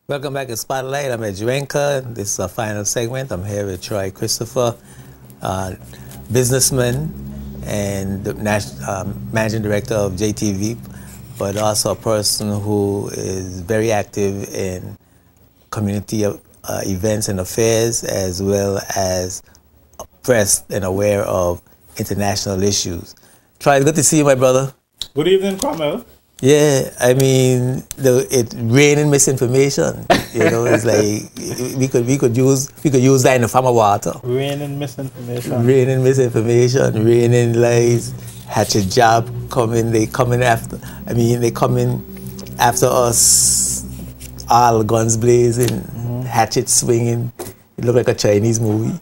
Welcome back to Spotlight. I'm Edjuenka. This is our final segment. I'm here with Troy Christopher, businessman and the managing director of JTV, but also a person who is very active in community events and affairs, as well as pressed and aware of international issues. Troy, it's good to see you, my brother. Good evening, Carmel. Yeah, I mean, it raining misinformation. You know, it's like we could use that in the farmer water. Raining misinformation. Raining misinformation. Raining lies. Hatchet job coming. They coming after. I mean, they coming after us. All guns blazing, hatchet swinging. It look like a Chinese movie.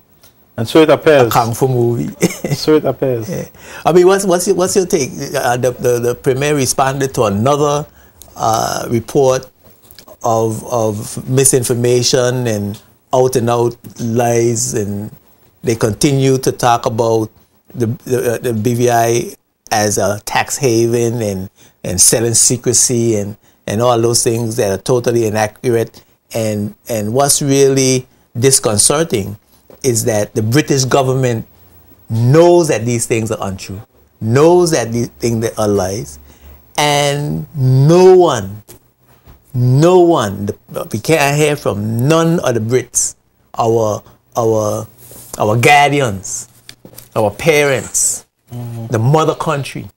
And so it appears. A kung fu movie. So it appears. Yeah. I mean, what's your take? The Premier responded to another report of misinformation and out lies, and they continue to talk about the BVI as a tax haven and selling secrecy and all those things that are totally inaccurate. And what's really disconcerting is that the British government knows that these things are untrue, knows that these things are lies, and no one, we can't hear from none of the Brits, our guardians, our parents, the mother country.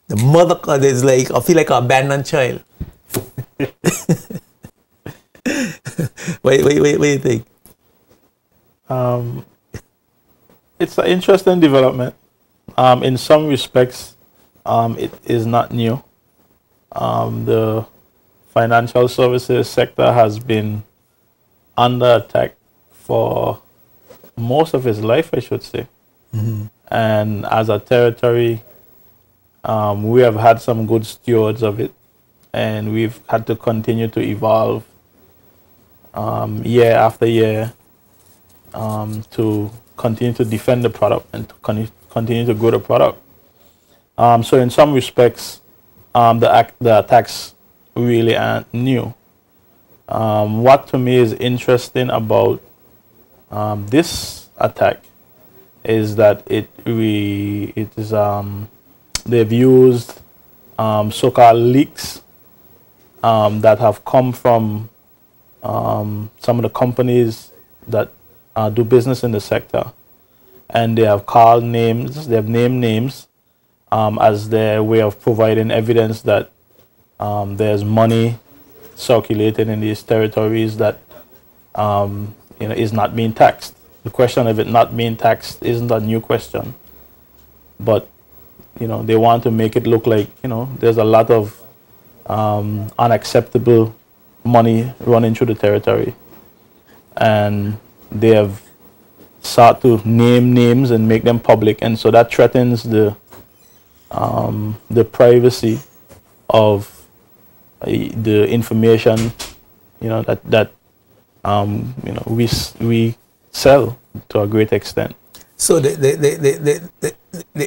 The mother is like, I feel like an abandoned child. What do you think? It's an interesting development. In some respects, it is not new. The financial services sector has been under attack for most of its life, I should say. And as a territory, we have had some good stewards of it, and we've had to continue to evolve year after year to continue to defend the product and to continue to grow the product. So in some respects, the attacks really aren't new. What to me is interesting about this attack is that they've used so-called leaks that have come from some of the companies that do business in the sector, and they have called names, they have named names as their way of providing evidence that there's money circulating in these territories that is not being taxed. The question of it not being taxed isn't a new question, but they want to make it look like there's a lot of unacceptable money running through the territory, and they have sought to name names and make them public, and so that threatens the privacy of the information that we sell to a great extent. So the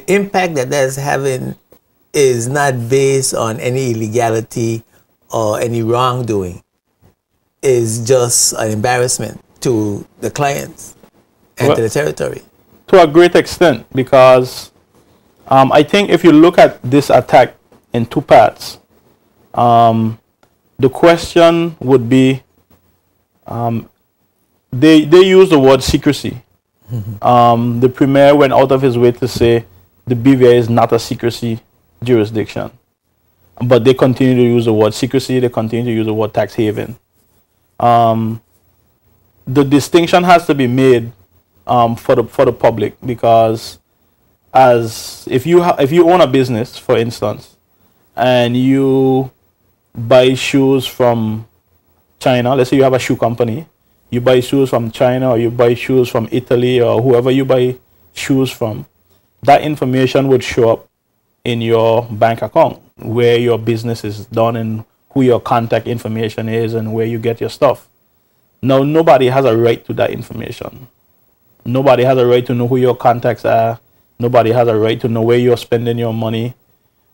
impact that that's having is not based on any illegality or any wrongdoing. Is just an embarrassment to the clients and to the territory. To a great extent, because I think if you look at this attack in two parts, the question would be, they use the word secrecy. The Premier went out of his way to say the BVI is not a secrecy jurisdiction, but they continue to use the word secrecy, they continue to use the word tax haven. The distinction has to be made for the public, because if you own a business, for instance, and you buy shoes from China, let's say you have a shoe company, you buy shoes from China or you buy shoes from Italy or whoever you buy shoes from, that information would show up in your bank account where your business is done and who your contact information is and where you get your stuff. Now, nobody has a right to that information. Nobody has a right to know who your contacts are. Nobody has a right to know where you're spending your money.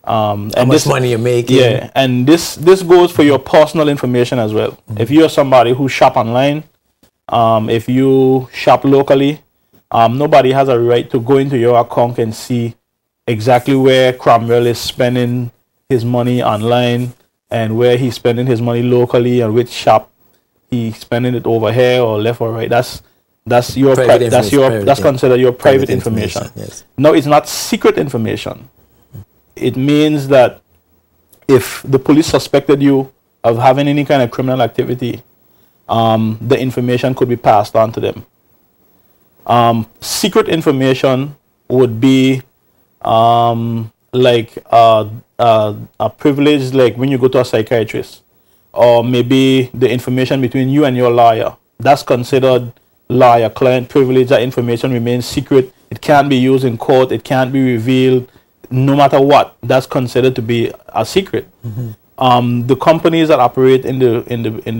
How much money you're making. Yeah, and this goes for your personal information as well. If you're somebody who shop online, if you shop locally, nobody has a right to go into your account and see exactly where Cromwell is spending his money online and where he's spending his money locally and which shop he's spending it over here or left or right. That's considered your private information. Yes. No, it's not secret information. It means that if the police suspected you of having any kind of criminal activity, the information could be passed on to them. Secret information would be like a privilege, like when you go to a psychiatrist, or maybe the information between you and your lawyer. That's considered lawyer-client privilege. That information remains secret. It can't be used in court. It can't be revealed. No matter what, that's considered to be a secret. The companies that operate in the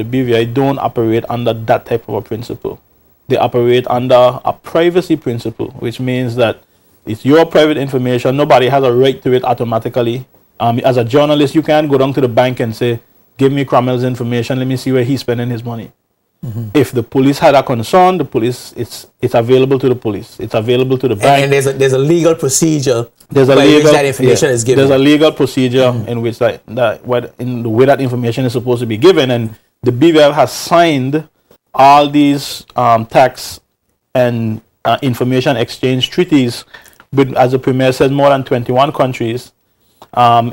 BVI don't operate under that type of a principle. They operate under a privacy principle, which means that it's your private information. Nobody has a right to it automatically. As a journalist, you can't go down to the bank and say, "Give me Cromwell's information. Let me see where he's spending his money." If the police had a concern, the police it's available to the police. It's available to the bank. And there's a legal procedure. There's a legal, which that information is given. There's a legal procedure in which in the way that information is supposed to be given, and the BVI has signed all these tax and information exchange treaties with, as the Premier said, more than 21 countries,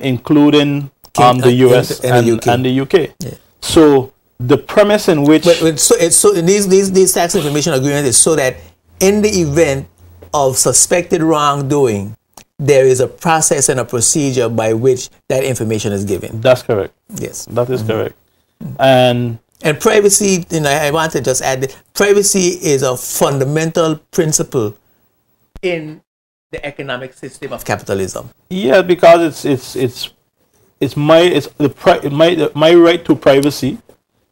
including the US and the UK. Yeah. So the premise in which these tax information agreements is so that in the event of suspected wrongdoing, there is a process and a procedure by which that information is given. That's correct. Yes, that is correct. And privacy, I want to just add that privacy is a fundamental principle in the economic system of capitalism. Yeah, because it's my right to privacy.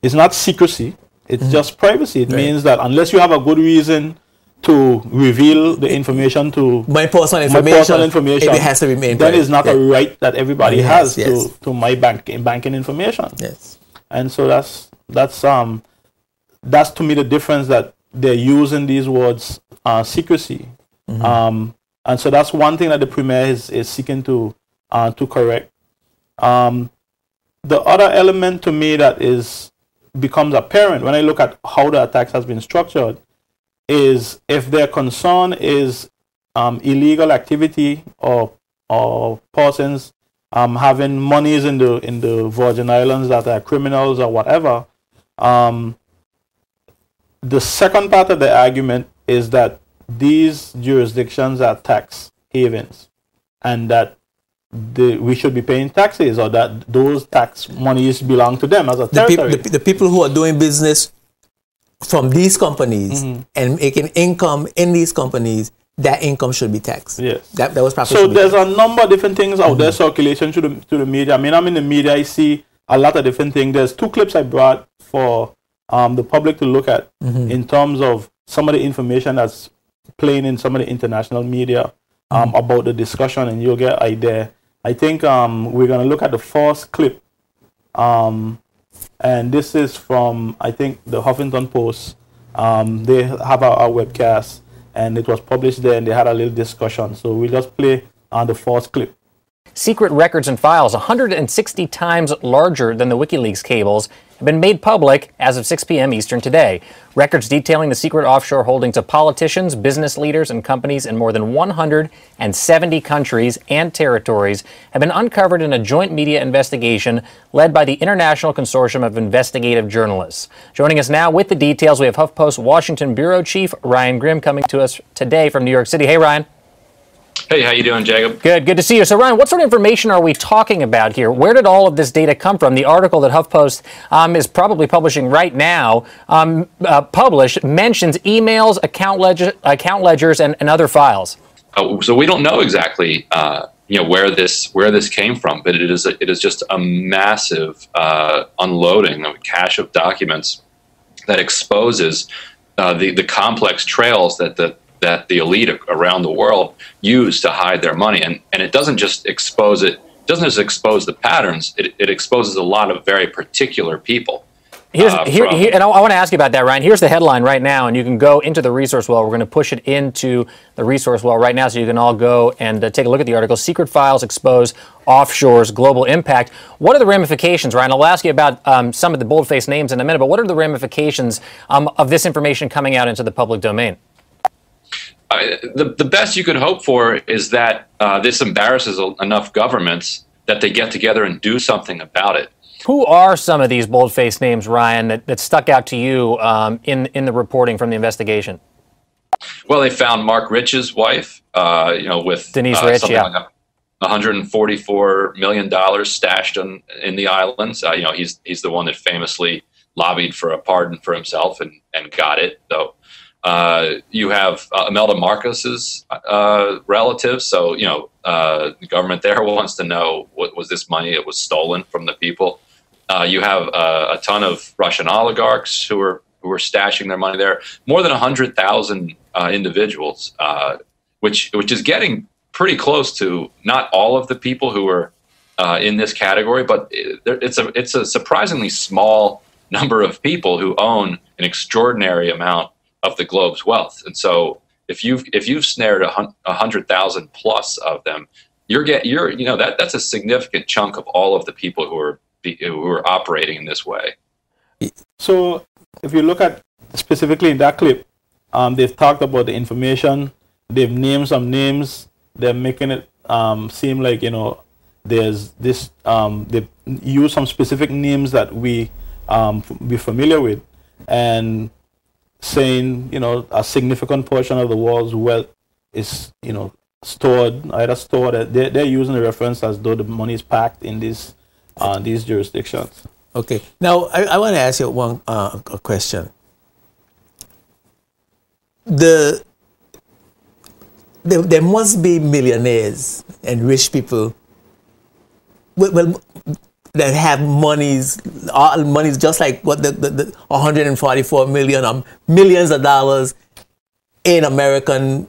It's not secrecy. It's just privacy. It means that unless you have a good reason to reveal the information to my personal information, it has to remain private. That is not a right that everybody has to my banking information. Yes. And so that's to me the difference, that they're using these words secrecy. And so that's one thing that the Premier is seeking to correct. The other element to me that becomes apparent when I look at how the attacks has been structured is if their concern is illegal activity or persons having monies in the Virgin Islands that are criminals or whatever. The second part of the argument is that these jurisdictions are tax havens, and that we should be paying taxes, or that those tax monies belong to them as a territory. The people who are doing business from these companies and making income in these companies, that income should be taxed. Yes. That was properly. So there's a number of different things out there circulation to the media. I mean, I'm in the media, I see a lot of different things. There's 2 clips I brought for the public to look at in terms of some of the information that's playing in some of the international media about the discussion, and you'll get an idea. I think we're going to look at the first clip, and this is from, I think, the Huffington Post. They have a webcast, and it was published there, and they had a little discussion. So we'll just play the first clip. Secret records and files 160 times larger than the WikiLeaks cables have been made public as of 6 p.m. Eastern today. Records detailing the secret offshore holdings of politicians, business leaders, and companies in more than 170 countries and territories have been uncovered in a joint media investigation led by the International Consortium of Investigative Journalists. Joining us now with the details, we have HuffPost Washington Bureau Chief Ryan Grim coming to us today from New York City. Hey, Ryan. Hey, how you doing, Jacob? Good to see you. So, Ryan, what sort of information are we talking about here? Where did all of this data come from? The article that HuffPost is probably publishing right now mentions emails, account ledgers, and other files. So we don't know exactly, where this came from, but it is just a massive unloading of a cache of documents that exposes the complex trails that the elite around the world use to hide their money. And it doesn't just expose it, doesn't just expose the patterns, it exposes a lot of very particular people. And I want to ask you about that, Ryan. Here's the headline right now, and you can go into the resource well. We're going to push it into the resource well right now, so you can all go and take a look at the article. Secret Files Expose Offshore's Global Impact. What are the ramifications, Ryan? I'll ask you about some of the boldface names in a minute, but what are the ramifications of this information coming out into the public domain? The best you could hope for is that this embarrasses enough governments that they get together and do something about it. Who are some of these bold-faced names, Ryan, that stuck out to you in the reporting from the investigation? Well, they found Mark Rich's wife, with Denise Rich, something like $144 million stashed in the islands. He's the one that famously lobbied for a pardon for himself and got it, though. You have Imelda Marcos's relatives. So, the government there wants to know, what was this money that was stolen from the people? You have a ton of Russian oligarchs who are stashing their money there. More than 100,000 individuals, which is getting pretty close to not all of the people who are in this category, but it's a surprisingly small number of people who own an extraordinary amount of the globe's wealth. And so if you've snared 100,000 plus of them, that's a significant chunk of all of the people who are operating in this way. So if you look at specifically in that clip, they've talked about the information, they've named some names, they're making it seem like, there's this, they've used some specific names that we be familiar with, and saying, a significant portion of the world's wealth is, stored. They're using the reference as though the money is packed in these jurisdictions. Okay. Now, I want to ask you a question. There must be millionaires and rich people that have monies just like what the 144 million, millions of dollars in American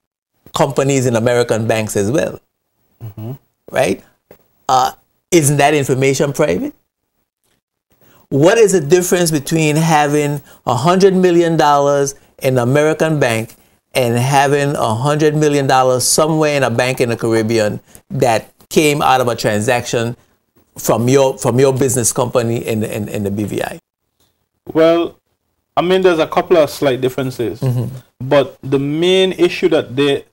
companies and American banks as well. Mm-hmm. Right? Isn't that information private? What is the difference between having $100 million in an American bank and having $100 million somewhere in a bank in the Caribbean that came out of a transaction from your business company in the BVI? Well, there's a couple of slight differences, mm-hmm. but the main issue that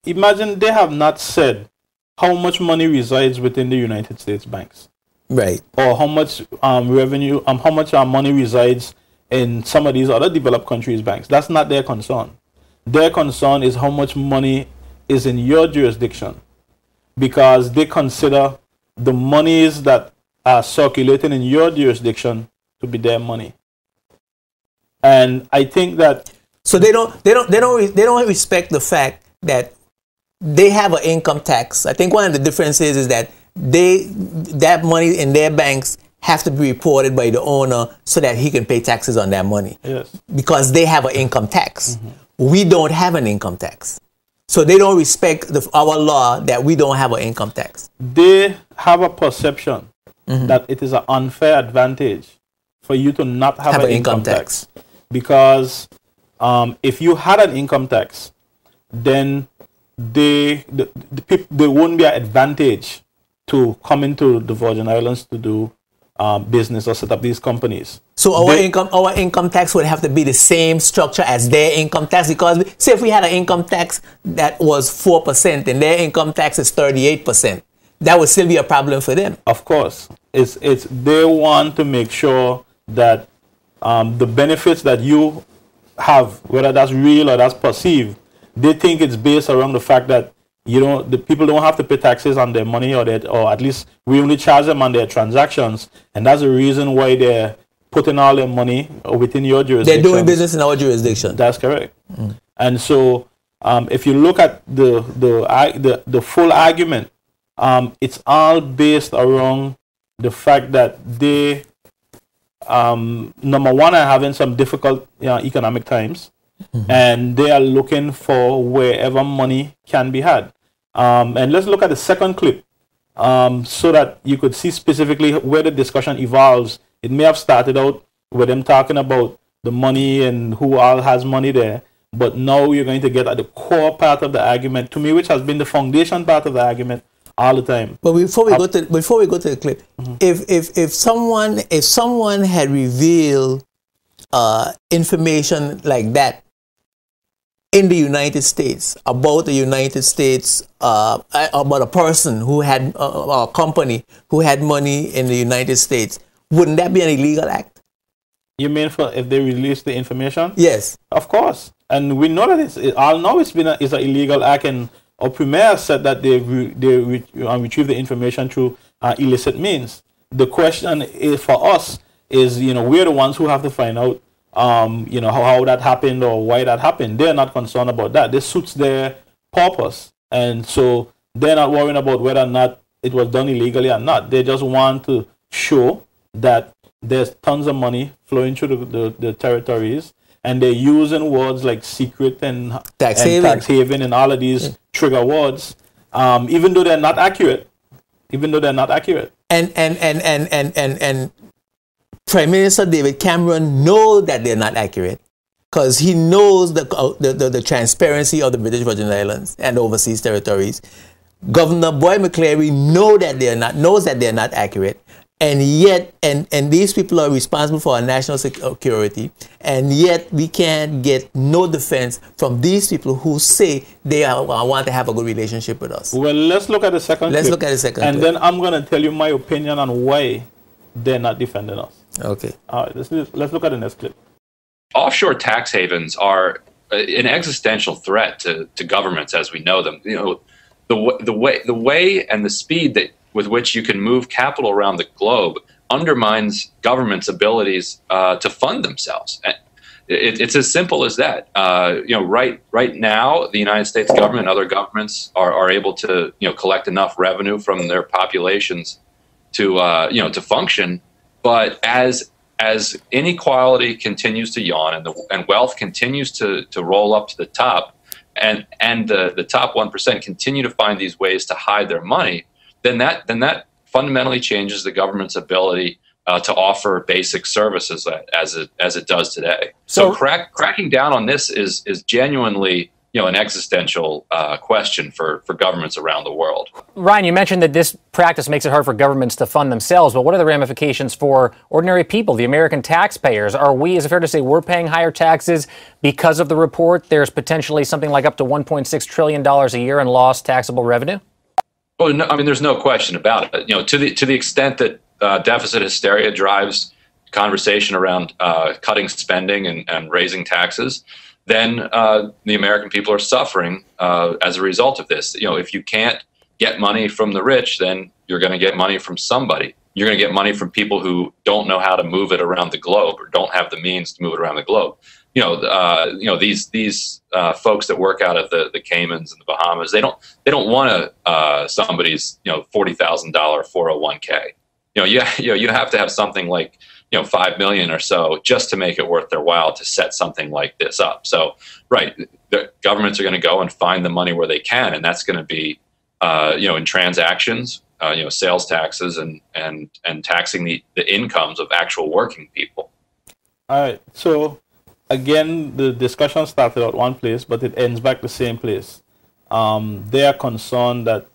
imagine they have not said how much money resides within the United States banks, right? Or how much revenue, how much money resides in some of these other developed countries' banks. That's not their concern. Their concern is how much money is in your jurisdiction, because they consider the monies that are circulating in your jurisdiction to be their money. And I think that so they don't respect the fact that they have an income tax. I think one of the differences is that that money in their banks have to be reported by the owner so that he can pay taxes on that money. Yes. Because they have an income tax. Mm-hmm. We don't have an income tax. So they don't respect our law that we don't have an income tax. They have a perception mm-hmm. that it is an unfair advantage for you to not have an income tax. Because if you had an income tax, then they won't be an advantage to come into the Virgin Islands to do business or set up these companies. So our income tax would have to be the same structure as their income tax, because say if we had an income tax that was 4% and their income tax is 38%, that would still be a problem for them. Of course, they want to make sure that the benefits that you have, whether that's real or that's perceived, they think it's based around the fact that the people don't have to pay taxes on their money, or at least we only charge them on their transactions, and that's the reason why they're putting all their money within your jurisdiction. They're doing business in our jurisdiction. That's correct. Mm. And so, if you look at the full argument, it's all based around the fact that they, number one, are having some difficult economic times, mm-hmm. and they are looking for wherever money can be had. And let's look at the second clip. so that you could see specifically where the discussion evolves. It may have started out with them talking about the money and who all has money there, but now you're going to get at the core part of the argument, to me, which has been the foundation part of the argument all the time. But before we go to the clip, if someone had revealed information like that in the United States about the United States, about a person who had a company who had money in the United States, wouldn't that be an illegal act? You mean for if they release the information? Yes, of course. And we know that it's an illegal act, and our premier said that they retrieve the information through illicit means. The question is, for us is, we're the ones who have to find out, how that happened or why that happened. They're not concerned about that. This suits their purpose, and so they're not worrying about whether or not it was done illegally or not. They just want to show that there's tons of money flowing through the territories, and they're using words like secret and tax haven and all of these trigger words, even though they're not accurate. And Prime Minister David Cameron knows that they're not accurate, because he knows the transparency of the British Virgin Islands and overseas territories. Governor Boyd McCleary knows that they're not accurate. And yet, and these people are responsible for our national security, and yet we can't get no defense from these people who say they want to have a good relationship with us. Well, let's look at the second clip. And then I'm going to tell you my opinion on why they're not defending us. Okay. All right, let's look at the next clip. Offshore tax havens are an existential threat to governments as we know them. The way and the speed with which you can move capital around the globe undermines governments' abilities to fund themselves. It's as simple as that. Right now, the United States government and other governments are able to collect enough revenue from their populations to function. But as inequality continues to yawn and wealth continues to roll up to the top, and the top 1% continue to find these ways to hide their money, then that fundamentally changes the government's ability to offer basic services as it does today. So cracking down on this is genuinely an existential question for governments around the world. Ryan, you mentioned that this practice makes it hard for governments to fund themselves, but what are the ramifications for ordinary people, the American taxpayers? Is it fair to say we're paying higher taxes because of the report? There's potentially something like up to $1.6 trillion a year in lost taxable revenue? Well, no, I mean, there's no question about it. To the extent that deficit hysteria drives conversation around cutting spending and raising taxes, then the American people are suffering as a result of this. If you can't get money from the rich, then you're going to get money from somebody. You're going to get money from people who don't know how to move it around the globe or don't have the means to move it around the globe. These folks that work out of the Caymans and the Bahamas, they don't want somebody's $40,000 401k. You have to have something like 5 million or so just to make it worth their while to set something like this up. So the governments are going to go and find the money where they can, and that's going to be in transactions, sales taxes and taxing the incomes of actual working people. All right, so again, the discussion started at one place, but it ends back the same place. They are concerned that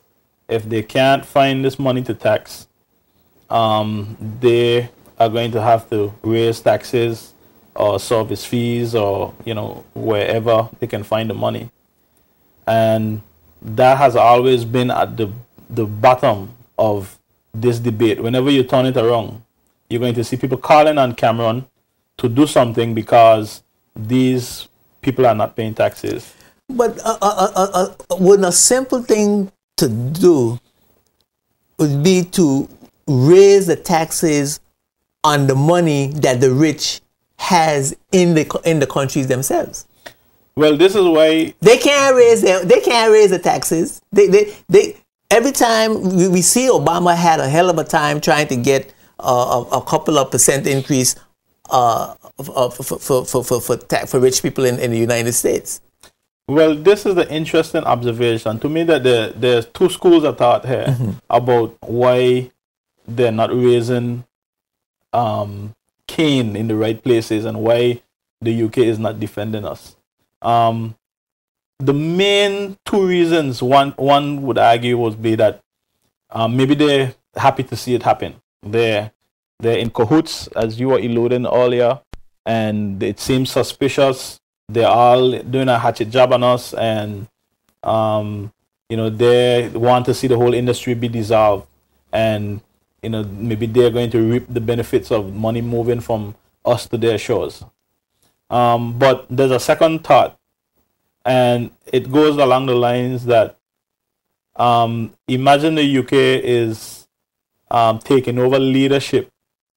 if they can't find this money to tax, they are going to have to raise taxes or service fees or, wherever they can find the money. And that has always been at the bottom of this debate. Whenever you turn it around, you're going to see people calling on Cameron to do something because these people are not paying taxes. But wouldn't a simple thing to do would be to raise the taxes on the money that the rich has in the countries themselves? Well, this is why they can't raise the taxes. They every time we see Obama had a hell of a time trying to get a couple of percent increase for rich people in the United States. Well, this is the interesting observation to me, that there's two schools of thought here about why they're not raising cane in the right places and why the UK is not defending us. The main two reasons, one would argue, would be that maybe they're happy to see it happen. They're in cahoots, as you were alluding earlier, and it seems suspicious. They're all doing a hatchet job on us, and they want to see the whole industry be dissolved, and maybe they're going to reap the benefits of money moving from us to their shores. But there's a second thought, and it goes along the lines that imagine the UK is taking over leadership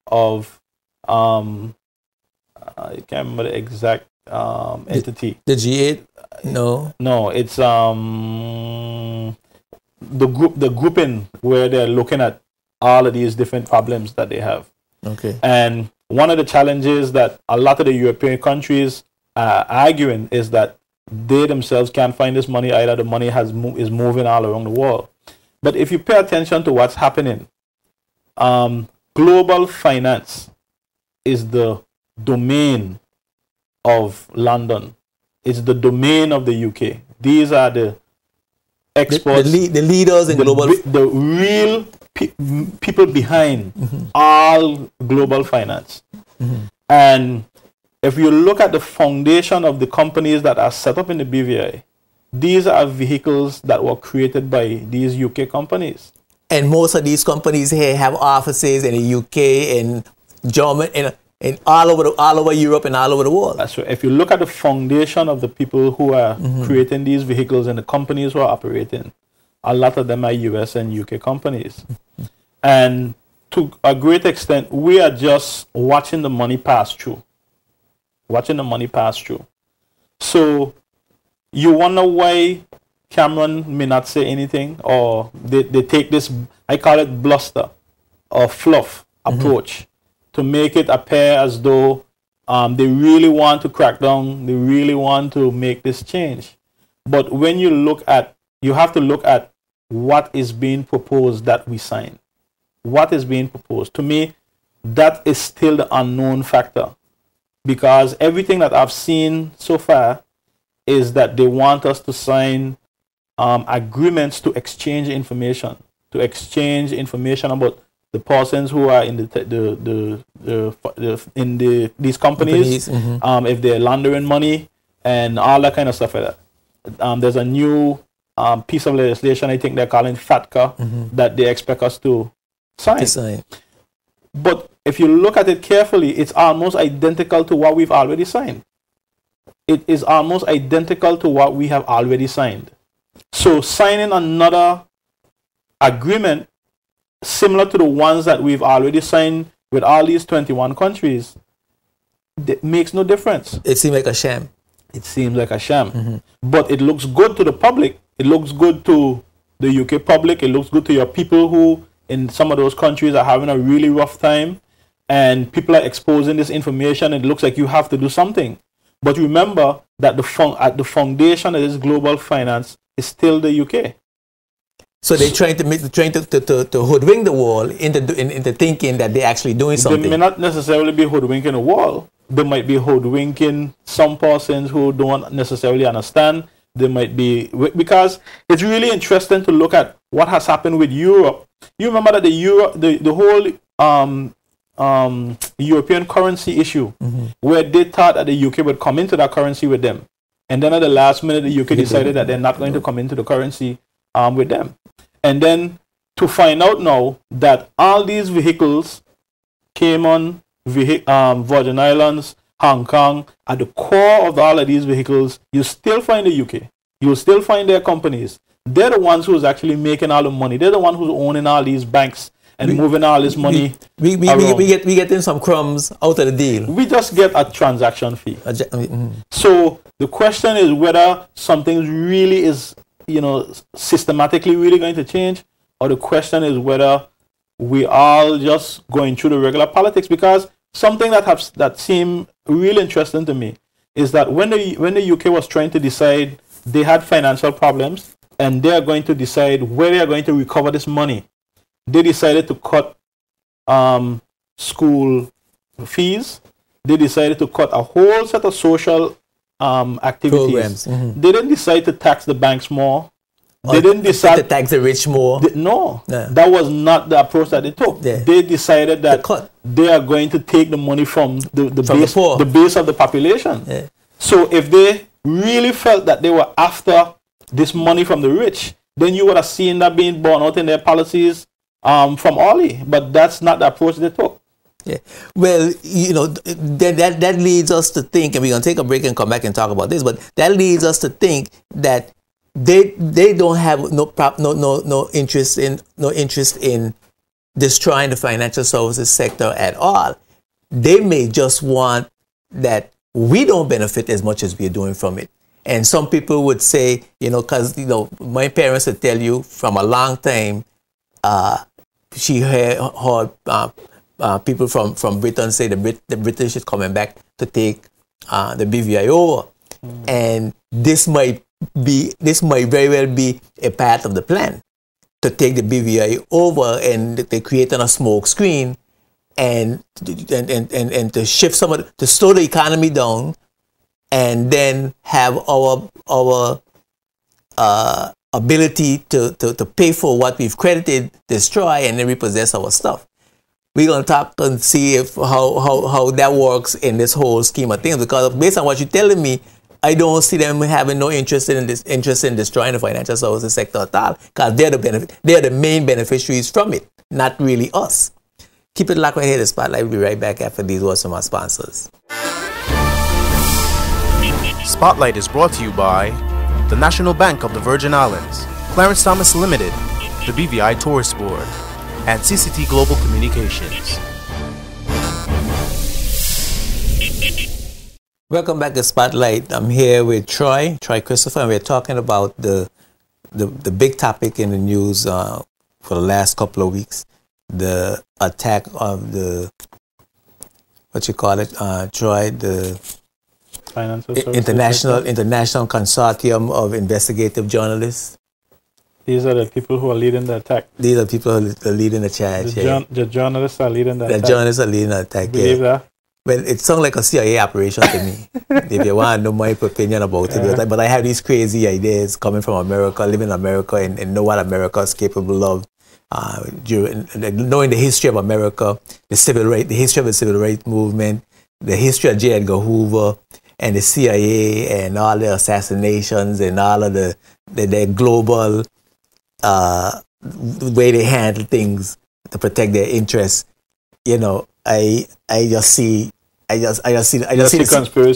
of I can't remember the exact entity. The G8? No, it's the grouping where they're looking at all of these different problems that they have. Okay. And one of the challenges that a lot of the European countries are arguing is that they themselves can't find this money either. The money is moving all around the world. But if you pay attention to what's happening, global finance is the domain of London. It's the domain of the UK. These are the experts, the leaders in global, the real people behind all global finance. And if you look at the foundation of the companies that are set up in the BVI, these are vehicles that were created by these UK companies. And most of these companies here have offices in the UK, in Germany, and all over Europe and all over the world. That's right. If you look at the foundation of the people who are creating these vehicles and the companies who are operating, a lot of them are US and UK companies. And to a great extent, we are just watching the money pass through. So you wonder why Cameron may not say anything, or they take this, I call it bluster or fluff approach, to make it appear as though they really want to crack down, they really want to make this change. But when you have to look at what is being proposed that we sign. What is being proposed? To me, that is still the unknown factor, because everything that I've seen so far is that they want us to sign agreements to exchange information about the persons who are in these companies, if they're laundering money and all that kind of stuff like that. There's a new piece of legislation, I think they're calling FATCA, that they expect us to sign. But if you look at it carefully, it's almost identical to what we've already signed. It is almost identical to what we have already signed. So signing another agreement similar to the ones that we've already signed with all these 21 countries, it makes no difference. It seems like a sham. It seems like a sham. But it looks good to the public. It looks good to the UK public. It looks good to your people who in some of those countries are having a really rough time, and people are exposing this information. It looks like you have to do something. But remember that at the foundation of this global finance is still the UK. So they're trying to hoodwink the world into thinking that they're actually doing something. They may not necessarily be hoodwinking the world. They might be hoodwinking some persons who don't necessarily understand. They might be, because it's really interesting to look at what has happened with Europe. You remember that the whole European currency issue, where they thought that the UK would come into that currency with them, and then at the last minute the UK decided that they're not going to come into the currency with them. And then to find out now that all these vehicles came on Virgin Islands, Hong Kong, at the core of all of these vehicles, you still find the UK. You'll still find their companies. They're the ones who's actually making all the money. They're the ones who's owning all these banks and moving all this money. We getting some crumbs out of the deal. We just get a transaction fee. So the question is whether something really is, systematically really going to change, or the question is whether we are just going through the regular politics. Because something that seemed really interesting to me is that when the UK was trying to decide they had financial problems, and they are going to decide where they are going to recover this money. They decided to cut school fees. They decided to cut a whole set of social activities. Programs. They didn't decide to tax the banks more. They Or didn't decide to tax the rich more. no, Yeah. that was not the approach that they took. Yeah. They decided that cut. they are going to take the money from the base, poor. the base of the population. Yeah. So if they really felt that they were after this money from the rich, then you would have seen that being borne out in their policies from Ollie. But that's not the approach they took. Yeah. Well, you know, that leads us to think, and we're gonna take a break and come back and talk about this. But that leads us to think that they don't have no interest in destroying the financial services sector at all. They may just want that we don't benefit as much as we're doing from it. And some people would say, you know, because, you know, my parents would tell you from a long time, she heard people from Britain say the British is coming back to take the BVI over. And this might very well be a part of the plan to take the BVI over, and they're creating a smoke screen and to shift to slow the economy down, and then have our ability to pay for what we've credited, destroy, and then repossess our stuff. We're gonna talk and see if how that works in this whole scheme of things, because based on what you're telling me, I don't see them having no interest in destroying the financial services sector at all, because they're the main beneficiaries from it, not really us. Keep it locked right here, the Spotlight. We'll be right back after these words from our sponsors. Spotlight is brought to you by the National Bank of the Virgin Islands, Clarence Thomas Limited, the BVI Tourist Board, and CCT Global Communications. Welcome back to Spotlight. I'm here with Troy Christopher, and we're talking about the big topic in the news for the last couple of weeks, the attack of the, what you call it, Troy, the Financial Services International Consortium of Investigative Journalists. These are the people who are leading the attack. These are people who are leading the charge. The journalists are leading the attack. The journalists are leading the attack. Believe that? Well, it sounds like a CIA operation to me, if you want to know my opinion about it. But I have these crazy ideas coming from America, living in America, and know what America is capable of. Knowing the history of America, the history of the civil rights movement, the history of J. Edgar Hoover, and the CIA, and all the assassinations, and all of the global way they handle things to protect their interests. You know, I just see conspiracy.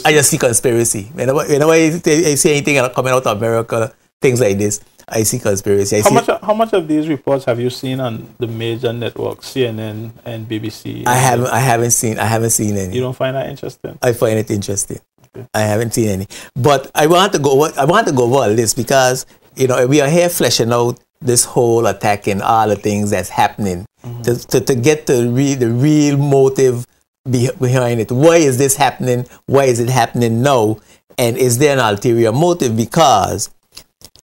I just see conspiracy. Whenever I see anything coming out of America, things like this, I see conspiracy. How much of these reports have you seen on the major networks, CNN and BBC? I haven't seen any. You don't find that interesting? I find it interesting. Okay. I haven't seen any. But I want to go over all this because, you know, we are here fleshing out this whole attack and all the things that's happening, to get the real motive behind it. Why is this happening? Why is it happening now? And is there an ulterior motive? Because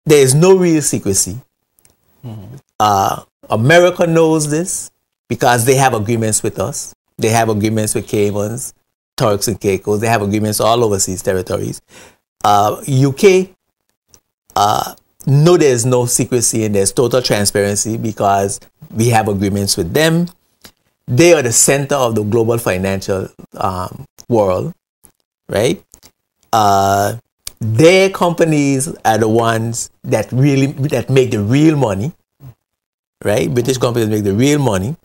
there is no real secrecy. America knows this because they have agreements with us. They have agreements with Caymans, Turks and Caicos. They have agreements all overseas territories. UK, no, there's no secrecy and there's total transparency because we have agreements with them. They are the center of the global financial world, right? Their companies are the ones that make the real money, right? British companies make the real money.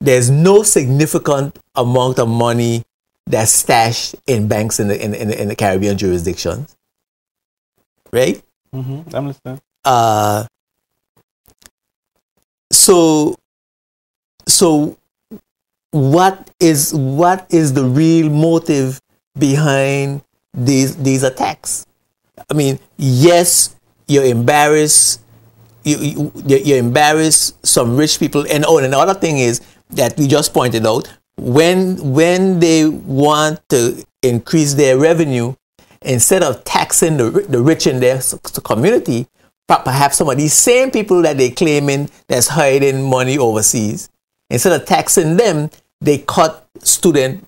There's no significant amount of money that's stashed in banks in the Caribbean jurisdictions, right? I understand. So what is the real motive behind these attacks? I mean, yes, you're embarrassed. You embarrass some rich people, and another thing is that we just pointed out, when they want to increase their revenue, instead of taxing the rich in their community, perhaps some of these same people that they claiming that's hiding money overseas, instead of taxing them, they cut student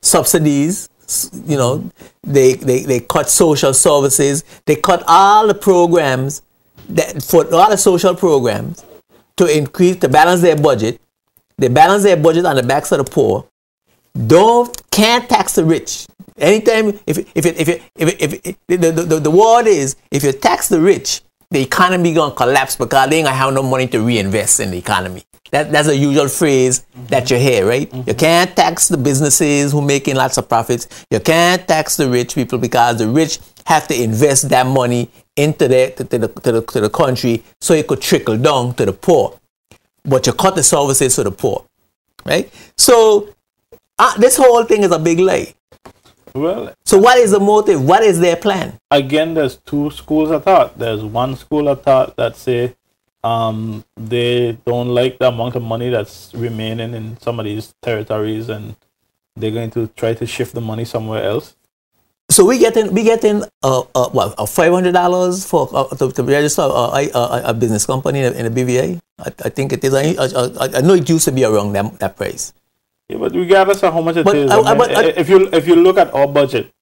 subsidies. You know, they cut social services. They cut all the programs for all the social programs to balance their budget. They balance their budget on the backs of the poor. Can't tax the rich. Anytime the word is, if you tax the rich, the economy gonna collapse because they ain't gonna have no money to reinvest in the economy. That's a usual phrase that you hear, right? You can't tax the businesses who making lots of profits. You can't tax the rich people because the rich have to invest that money into the country so it could trickle down to the poor. But you cut the services for the poor, right? So this whole thing is a big lie. Well, so what is the motive? What is their plan? Again, there's two schools of thought. There's one school of thought that say they don't like the amount of money that's remaining in some of these territories, and they're going to try to shift the money somewhere else. So we getting $500 for to register a business company in the BVI. I think it is. I know it used to be around that price. Yeah, but regardless of how much it is, if you look at our budget,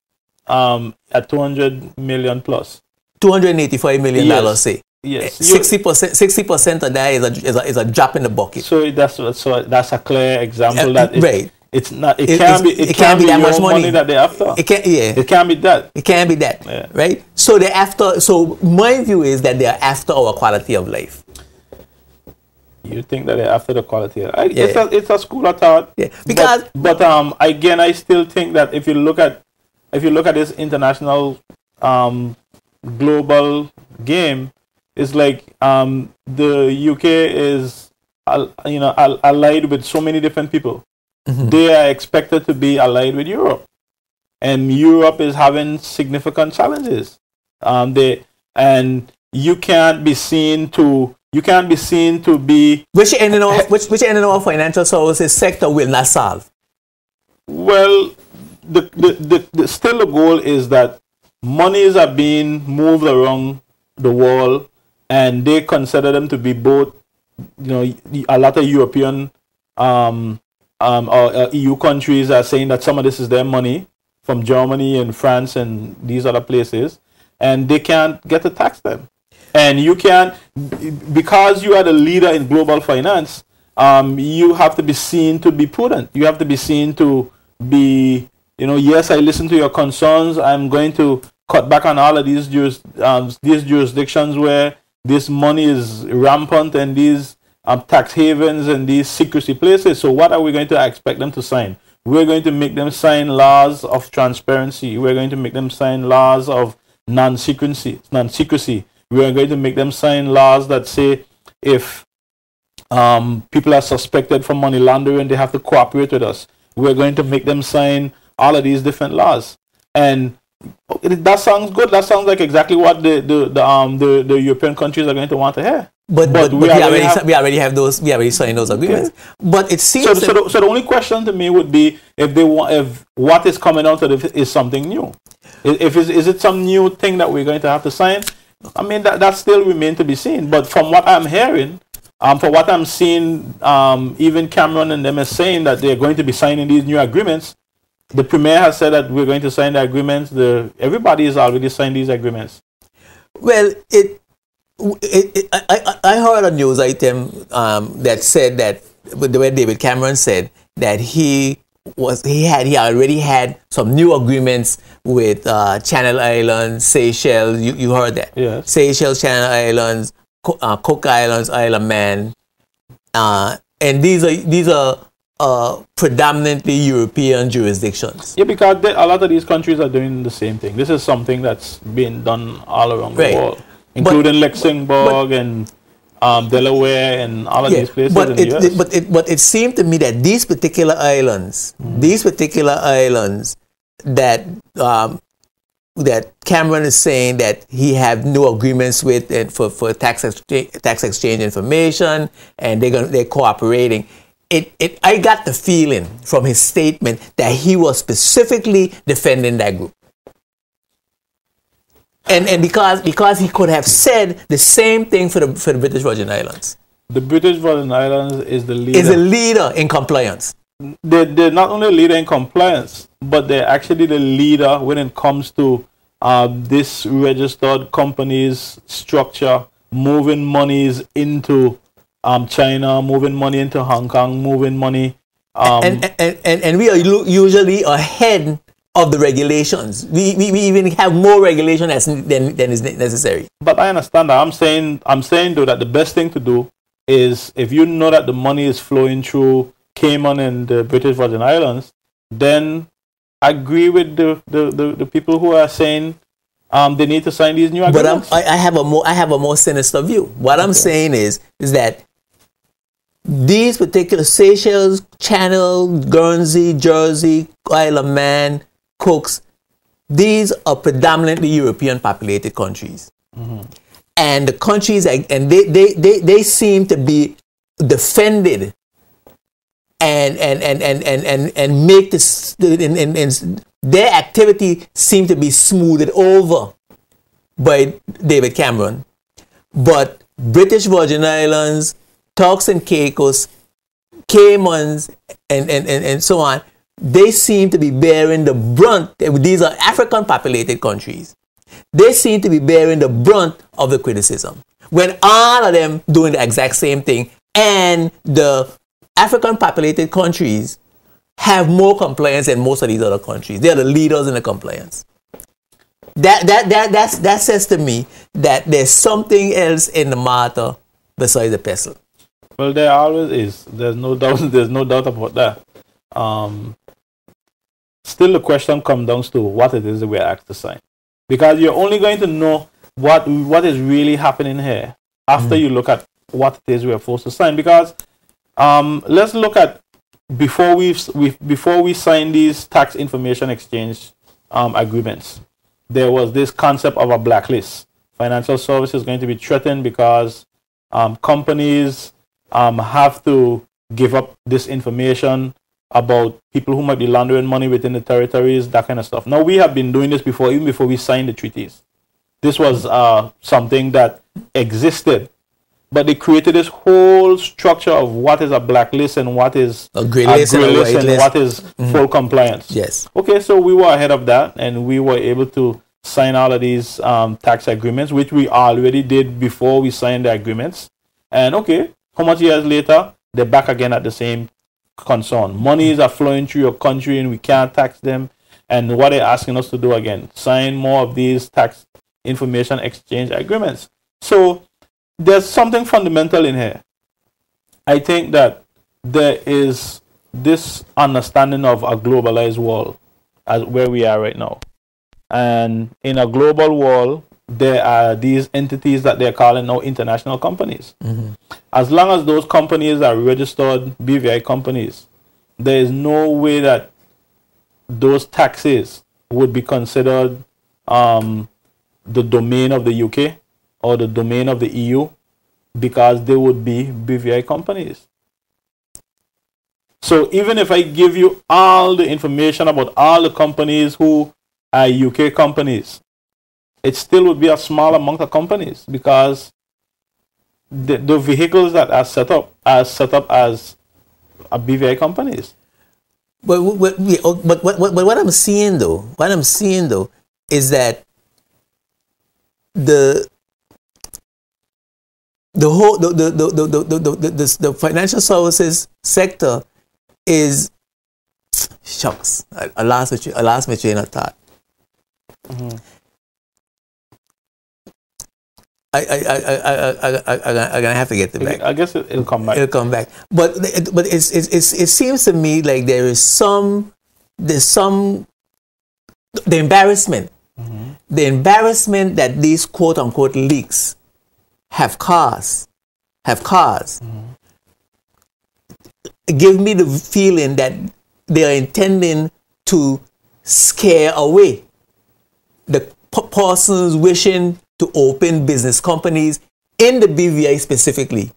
at 200 million plus, $285 million, say. Yes. 60% of that is a drop in the bucket. So that's a clear example that right. It's not. It can't be that much money that they're after. It can't. Yeah. It can't be that. It can't be that. Yeah. Right. So they're after. So my view is that they're after our quality of life. You think that they're after the quality of life? It's a school of thought. Yeah. Because but again, I still think that if you look at this international global game, it's like the UK is allied with so many different people. Mm-hmm. They are expected to be allied with Europe, and Europe is having significant challenges. You can't be seen to be which end in our financial services sector will not solve. Well, still the goal is that monies are being moved around the world, and they consider them to be both, a lot of European or EU countries are saying that some of this is their money from Germany and France and these other places, and they can't get to tax them. And you can't, because you are the leader in global finance, you have to be seen to be prudent. You have to be seen to be, yes, I listen to your concerns. I'm going to cut back on all of these jurisdictions where this money is rampant and these tax havens and these secrecy places. So what are we going to expect them to sign? We're going to make them sign laws of transparency. We're going to make them sign laws of non-secrecy. We are going to make them sign laws that say if people are suspected for money laundering, they have to cooperate with us. We're going to make them sign all of these different laws. And that sounds good. That sounds like exactly what the European countries are going to want to hear. But we already signed those agreements. Okay. But it seems so the only question to me would be if what is coming out of it is something new. Is it some new thing that we're going to have to sign? I mean, that still remains to be seen. But from what I'm hearing, from what I'm seeing, even Cameron and them is saying that they're going to be signing these new agreements. The Premier has said that we're going to sign the agreements. Everybody has already signed these agreements. Well, I heard a news item that said that the way David Cameron said that he already had some new agreements with Channel Islands, Seychelles. You heard that? Yes. Seychelles, Channel Islands, Cook Islands, Isle of Man, and these are predominantly European jurisdictions. Yeah, because a lot of these countries are doing the same thing. This is something that's being done all around the world, including Luxembourg and Delaware and all of these places in the US. But it seemed to me that these particular islands, that Cameron is saying that he have new agreements with and for tax exchange information, and they're cooperating. I got the feeling from his statement that he was specifically defending that group. And because he could have said the same thing for the British Virgin Islands. The British Virgin Islands is the leader. Is a leader in compliance. They're not only a leader in compliance, but they're actually the leader when it comes to this registered companies structure, moving monies into China, moving money into Hong Kong, moving money. And we are usually ahead of the regulations. We even have more regulation than is necessary. But I understand that. I'm saying though that the best thing to do is, if you know that the money is flowing through Cayman and the British Virgin Islands, then agree with the people who are saying they need to sign these new agreements. But I have a more sinister view. What I'm saying is that these particular Seychelles, Channel, Guernsey, Jersey, Isle of Man, Cooks, these are predominantly European populated countries. And the countries, and they seem to be defended and make this, and their activity seem to be smoothed over by David Cameron. But British Virgin Islands, Turks and Caicos, Caymans, and so on, they seem to be bearing the brunt. These are African populated countries. They seem to be bearing the brunt of the criticism, when all of them doing the exact same thing, and the African populated countries have more compliance than most of these other countries. They are the leaders in the compliance. That says to me that there's something else in the matter besides the pestle. Well, there always is. There's no doubt. There's no doubt about that. Still, the question comes down to what it is that we're asked to sign, because you're only going to know what is really happening here after you look at what it is we're forced to sign. Because let's look at before we sign these tax information exchange agreements. There was this concept of a blacklist. Financial services is going to be threatened because companies have to give up this information about people who might be laundering money within the territories, that kind of stuff. Now, we have been doing this before, even before we signed the treaties. This was something that existed, but they created this whole structure of what is a blacklist and what is a grey list and what is full compliance. Yes. Okay, so we were ahead of that, and we were able to sign all of these tax agreements, which we already did before we signed the agreements. And okay, how much years later, they're back again at the same concern. Monies are flowing through your country and we can't tax them. And what they're asking us to do again, sign more of these tax information exchange agreements. So there's something fundamental in here. I think that there is this understanding of a globalized world as where we are right now. And in a global world, there are these entities that they're calling now international companies. As long as those companies are registered BVI companies, there is no way that those taxes would be considered the domain of the UK or the domain of the EU, because they would be BVI companies. So even if I give you all the information about all the companies who are UK companies, it still would be a small amount of companies, because the vehicles that are set up as a BVI companies. But what I'm seeing though, is that the financial services sector is, shucks, I lost my train of thought. I'm gonna have to get it back. I guess it'll come back. It'll come back. But it seems to me like there's some the embarrassment, the embarrassment that these quote unquote leaks have caused. Give me the feeling that they are intending to scare away the persons wishing to open business companies in the BVI specifically,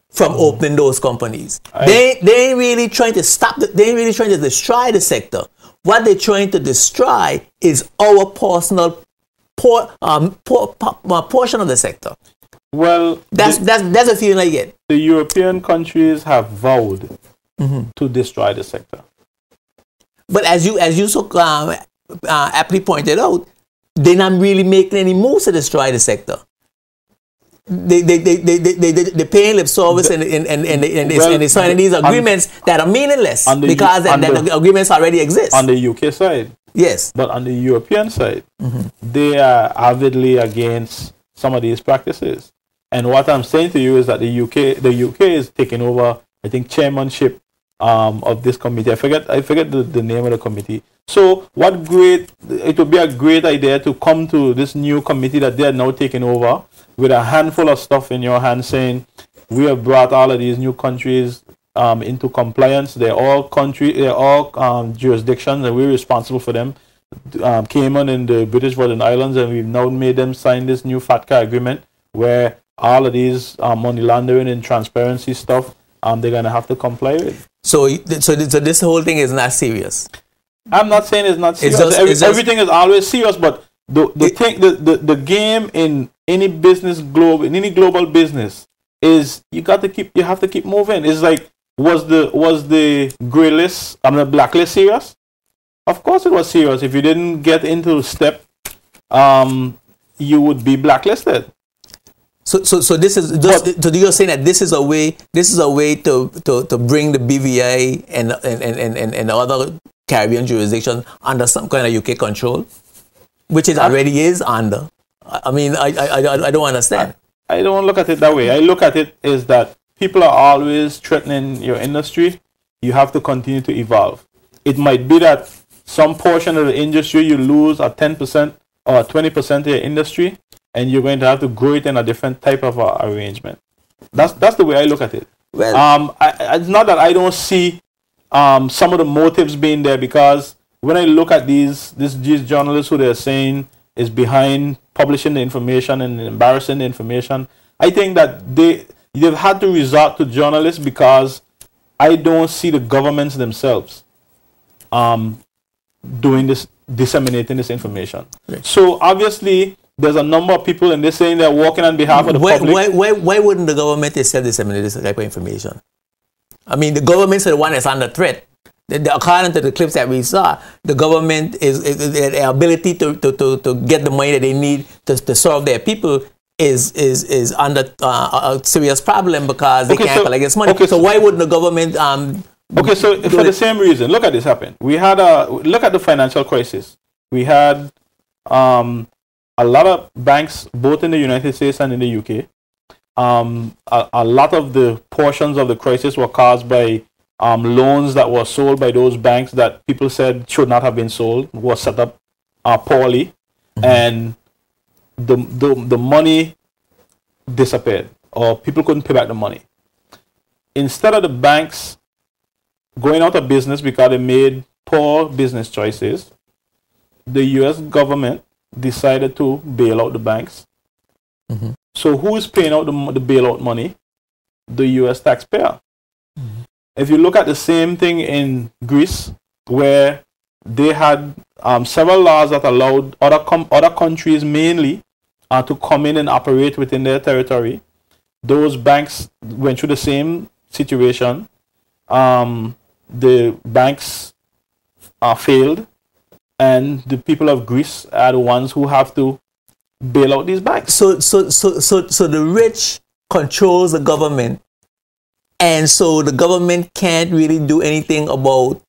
from opening those companies. They ain't really trying to stop. They ain't really trying to destroy the sector. What they're trying to destroy is our personal portion of the sector. Well, that's a feeling I get. The European countries have vowed to destroy the sector. But as you so aptly pointed out, they're not really making any moves to destroy the sector. They're paying lip service and they signing these agreements that are meaninless because the agreements already exist. On the UK side. Yes. But on the European side, they are avidly against some of these practices. And what I'm saying to you is that the UK is taking over, I think, chairmanship of this committee. I forget the name of the committee. So it would be a great idea to come to this new committee that they are now taking over with a handful of stuff in your hand saying, we have brought all of these new countries into compliance. They're all jurisdictions and we're responsible for them. Cayman and the British Virgin Islands, and we've now made them sign this new FATCA agreement where all of these money laundering and transparency stuff, they're going to have to comply with. So this whole thing is not serious. I'm not saying it's not serious. Everything is always serious, but the game in any business in any global business is you have to keep moving. It's like, was the gray list, the blacklist serious? Of course it was serious. If you didn't get into step, you would be blacklisted. So you're saying that this is a way to bring the BVI and other Caribbean jurisdictions under some kind of UK control, which it already is under. I mean, I don't understand. I don't look at it that way. I look at it as that people are always threatening your industry. You have to continue to evolve. It might be that some portion of the industry you lose a 10% or 20% of your industry, and you're going to have to grow it in a different type of arrangement. That's the way I look at it. Well, it's not that I don't see some of the motives being there, because when I look at these journalists who they're saying is behind publishing the information and embarrassing the information, I think that they've had to resort to journalists because I don't see the governments themselves doing this, disseminating this information. Right. So obviously there's a number of people and they're saying they're working on behalf of the public. Why wouldn't the government itself disseminate this type of information? I mean, the government's the one that's under threat. According to the clips that we saw, the government is their ability to get the money that they need to serve their people is under a serious problem because they can't collect this money. So why wouldn't the government? So for the same reason, look at this happen. We had look at the financial crisis. We had a lot of banks, both in the United States and in the UK. A lot of the portions of the crisis were caused by loans that were sold by those banks that people said should not have been sold, were set up poorly, and the money disappeared, or people couldn't pay back the money. Instead of the banks going out of business because they made poor business choices, the US government decided to bail out the banks. Mm-hmm. So who is paying out the bailout money? The US taxpayer. Mm-hmm. If you look at the same thing in Greece, where they had several laws that allowed other countries mainly to come in and operate within their territory, those banks went through the same situation. The banks failed, and the people of Greece are the ones who have to bail out these banks. So the rich controls the government, and so the government can't really do anything about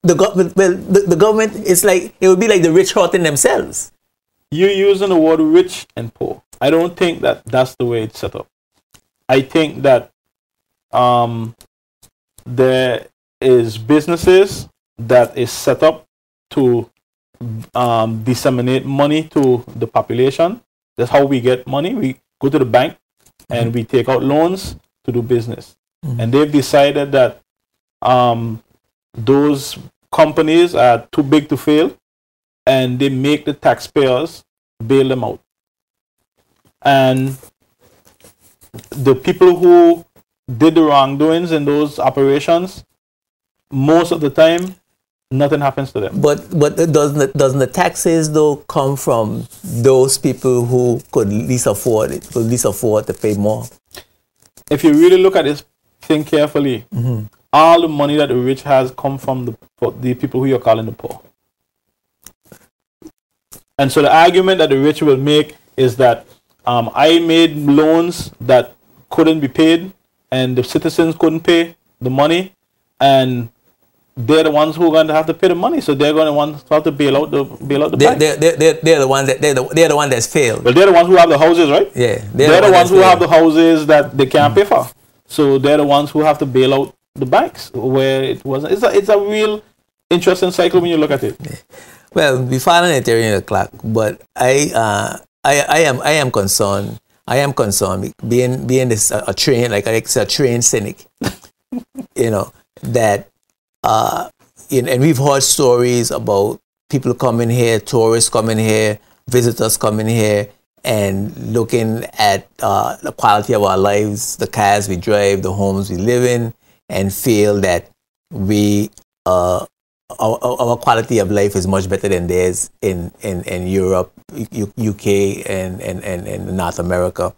the government. Well, the government is like, it would be like the rich hurting themselves. You're using the word rich and poor. I don't think that that's the way it's set up. I think that there is businesses that is set up to disseminate money to the population. That's how we get money. We go to the bank and we take out loans to do business. Mm-hmm. And they've decided that those companies are too big to fail, and they make the taxpayers bail them out. And the people who did the wrongdoings in those operations, most of the time, nothing happens to them. But doesn't the taxes though come from those people who could least afford it, could least afford to pay more? If you really look at this thing carefully, all the money that the rich has come from the people who you're calling the poor. And so the argument that the rich will make is that I made loans that couldn't be paid, and the citizens couldn't pay the money, and they're the ones who are going to have to pay the money. So they're going to have to bail out the bank. They're the ones that they're the one that's failed. Well, they're the ones who have the houses, right? Yeah, they're the ones who have the houses that they can't pay for. So they're the ones who have to bail out the banks where it wasn't. It's a real interesting cycle when you look at it. Yeah. Well, we found an 30 o'clock, but I am concerned. I am concerned being this a trained, like I say, a trained cynic. You know that, and we've heard stories about people coming here, tourists coming here, visitors coming here, and looking at the quality of our lives, the cars we drive, the homes we live in, and feel that our quality of life is much better than theirs in Europe, UK, and North America.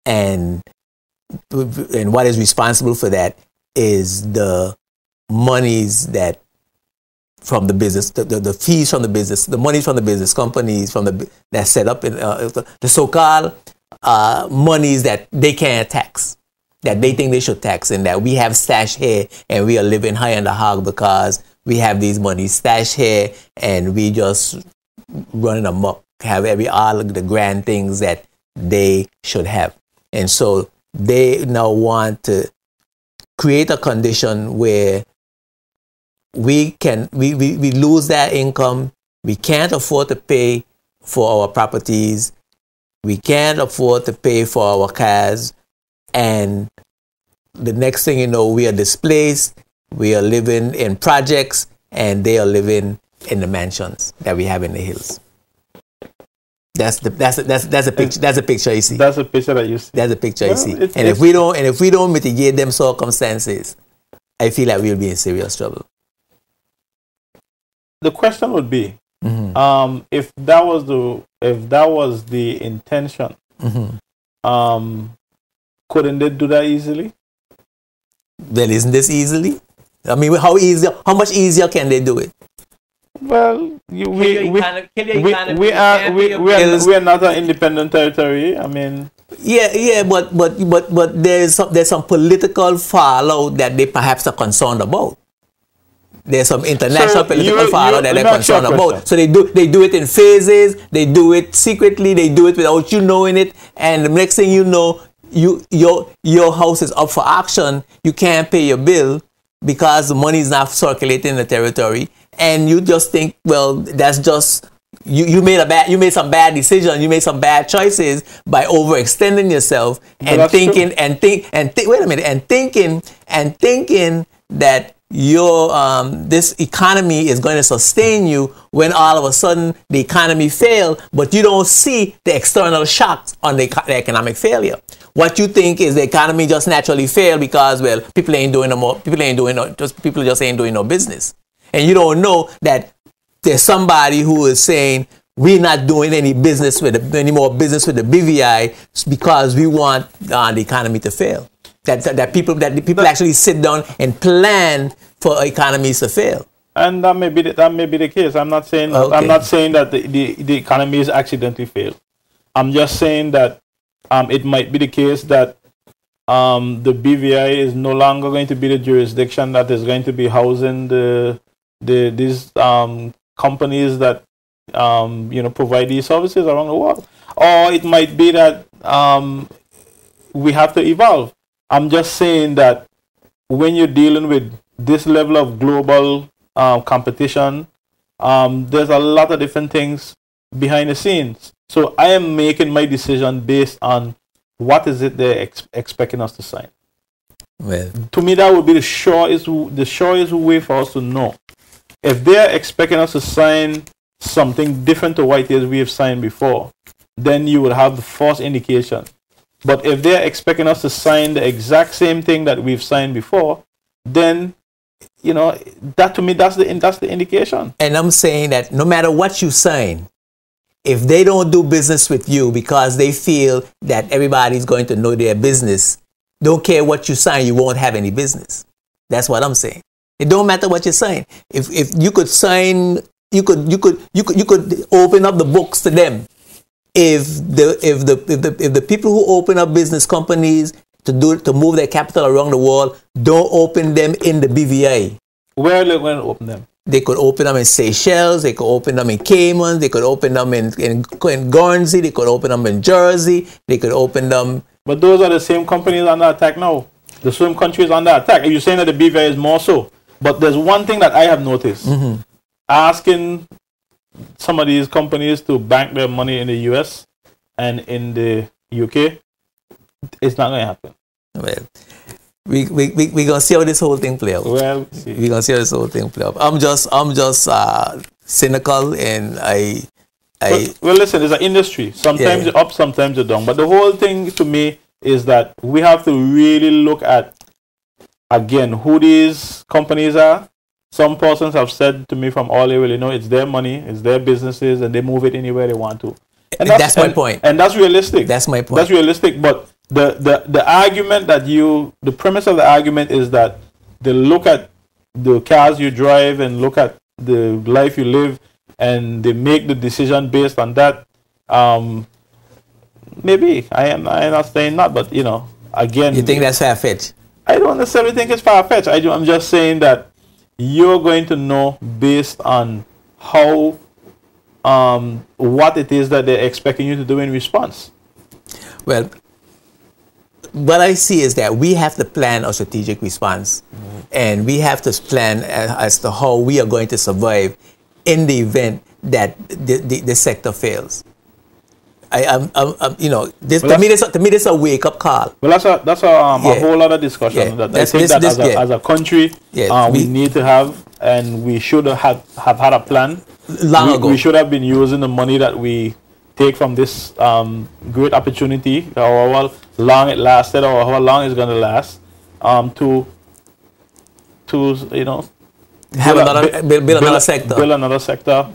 And what is responsible for that is the monies that from the business, the fees from the business, the money from the business companies that set up in the so-called monies that they can't tax, that they think they should tax, and that we have stashed here and we are living high in the hog because we have these monies stashed here and we just running amok, have all of the grand things that they should have. And so they now want to create a condition where we lose that income. We can't afford to pay for our properties. We can't afford to pay for our cars. And the next thing you know, we are displaced. We are living in projects, and they are living in the mansions that we have in the hills. That's a picture. That's a picture you see. That's a picture that you see. That's a picture you see. And if we don't mitigate them circumstances, I feel like we'll be in serious trouble. The question would be, if that was the intention, couldn't they do that easily? Well, isn't this easily? I mean, how much easier can they do it? Well, we are not an independent territory. I mean, yeah, but there's some political fallout that they perhaps are concerned about. There's some international political fallout that they're concerned about. So they do it in phases. They do it secretly. They do it without you knowing it. And the next thing you know, your house is up for auction. You can't pay your bill because the money is not circulating in the territory, and you just think, well, that's just you made some bad decisions. You made some bad choices by overextending yourself and thinking that your this economy is going to sustain you when all of a sudden the economy failed, but you don't see the external shocks on the economic failure. What you think is the economy just naturally failed because, well, people just ain't doing no business. And you don't know that there's somebody who is saying we're not doing any more business with the BVI because we want the economy to fail. That people actually sit down and plan for economies to fail. And that may be the case. I'm not saying that the economy is accidentally failed. I'm just saying that it might be the case that the BVI is no longer going to be the jurisdiction that is going to be housing these companies that provide these services around the world. Or it might be that we have to evolve. I'm just saying that when you're dealing with this level of global competition, there's a lot of different things behind the scenes. So I am making my decision based on what is it they're expecting us to sign. Well, to me, that would be the surest way for us to know. If they're expecting us to sign something different to what it is we have signed before, then you would have the first indication But if they're expecting us to sign the exact same thing that we've signed before, then, you know, that to me, that's the indication. And I'm saying that no matter what you sign, if they don't do business with you because they feel that everybody's going to know their business, don't care what you sign, you won't have any business. That's what I'm saying. It don't matter what you sign. If you could sign, you could open up the books to them. If the people who open up business companies to move their capital around the world don't open them in the BVI. Where are they going to open them? They could open them in Seychelles, they could open them in Cayman, they could open them in Guernsey, they could open them in Jersey, they could open them. But those are the same companies under attack now. The same countries under attack. You're saying that the BVI is more so. But there's one thing that I have noticed. Asking some of these companies to bank their money in the US and in the UK, it's not going to happen. Well, we gonna see how this whole thing play out. Well, we gonna see how this whole thing play out. I'm just cynical, and well, listen, it's an industry. Sometimes you're up, sometimes you're down. But the whole thing to me is that we have to really look at, again, who these companies are. Some persons have said to me from all they really know, it's their money, it's their businesses, and they move it anywhere they want to. And that's my point. And that's realistic. That's my point. That's realistic. But the argument that the premise of the argument is that they look at the cars you drive and look at the life you live, and they make the decision based on that. Maybe I am not saying that, but you know, again, you think that's far-fetched? I don't necessarily think it's far-fetched. I'm just saying that you're going to know based on how what it is that they're expecting you to do in response. Well, what I see is that we have to plan a strategic response, and we have to plan as to how we are going to survive in the event that the sector fails. You know, this to me this is a wake up call. Well, that's a whole other discussion that I think that as a country we need to have, and we should have had a plan long ago. We should have been using the money that we take from this great opportunity, however long it lasted or how long it's going to last, to you know, build another sector. Build another sector.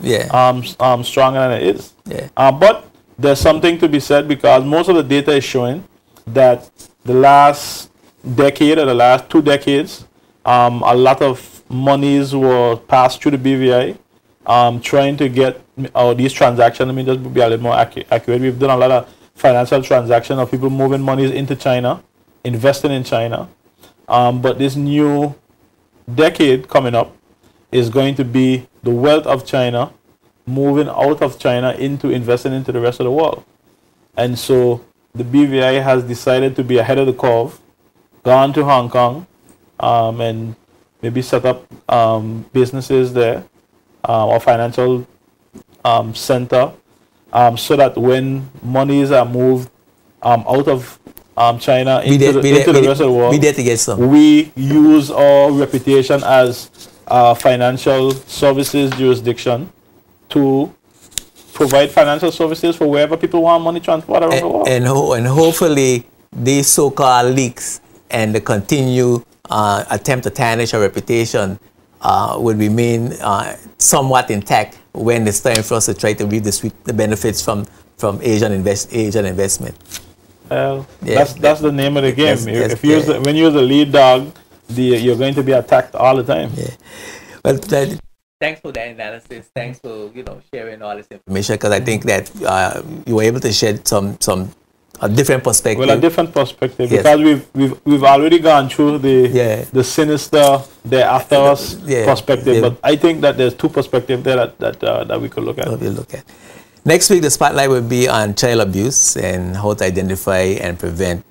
Stronger than it is. But there's something to be said, because most of the data is showing that the last decade or the last 2 decades, a lot of monies were passed through the BVI, trying to get these transactions. Let me just be a little more accurate. We've done a lot of financial transactions of people moving monies into China, investing in China. But this new decade coming up is going to be the wealth of China moving out of China into investing into the rest of the world. And so the BVI has decided to be ahead of the curve, gone to Hong Kong, and maybe set up businesses there, or financial center, so that when monies are moved out of China into the rest of the world, we use our reputation as a financial services jurisdiction to provide financial services for wherever people want money transferred around the world. And hopefully these so-called leaks and the continued attempt to tarnish our reputation will remain somewhat intact when it's time for us to try to reap the benefits from Asian investment. Well, that's the name of the game. When you're the lead dog, you're going to be attacked all the time. Well, thanks for that analysis. Thanks for sharing all this information, because I think that you were able to shed a different perspective. Well, a different perspective, because we've already gone through the sinister, the after us perspective. But I think that there's 2 perspectives there that we could look at. Next week, the spotlight will be on child abuse and how to identify and prevent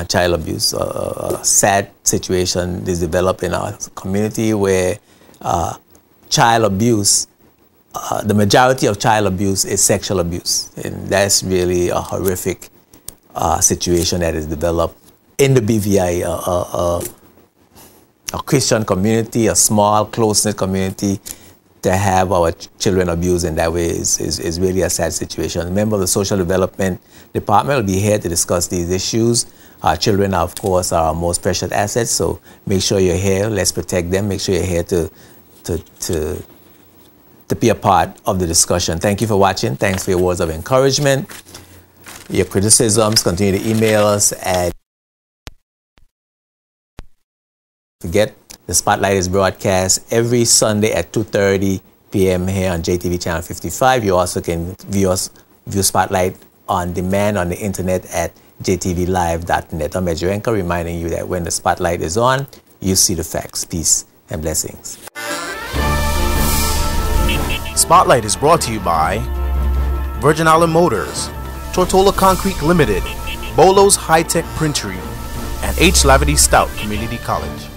child abuse. A sad situation is developed in our community where child abuse, the majority of child abuse is sexual abuse, and that's really a horrific situation that is developed in the BVI, a Christian community, a small, close-knit community, to have our children abused in that way is really a sad situation. A member of the Social Development Department will be here to discuss these issues. Our children, of course, are our most precious assets, so make sure you're here. Let's protect them. Make sure you're here to be a part of the discussion. Thank you for watching. Thanks for your words of encouragement. Your criticisms, continue to email us at. Forget the Spotlight is broadcast every Sunday at 2:30 p.m. here on JTV Channel 55. You also can view Spotlight on demand on the internet at jtvlive.net. I'm Edgerenka, reminding you that when the Spotlight is on, you see the facts. Peace and blessings. Spotlight is brought to you by Virgin Island Motors, Tortola Concrete Limited, Bolo's High Tech Printery, and H. Lavity Stout Community College.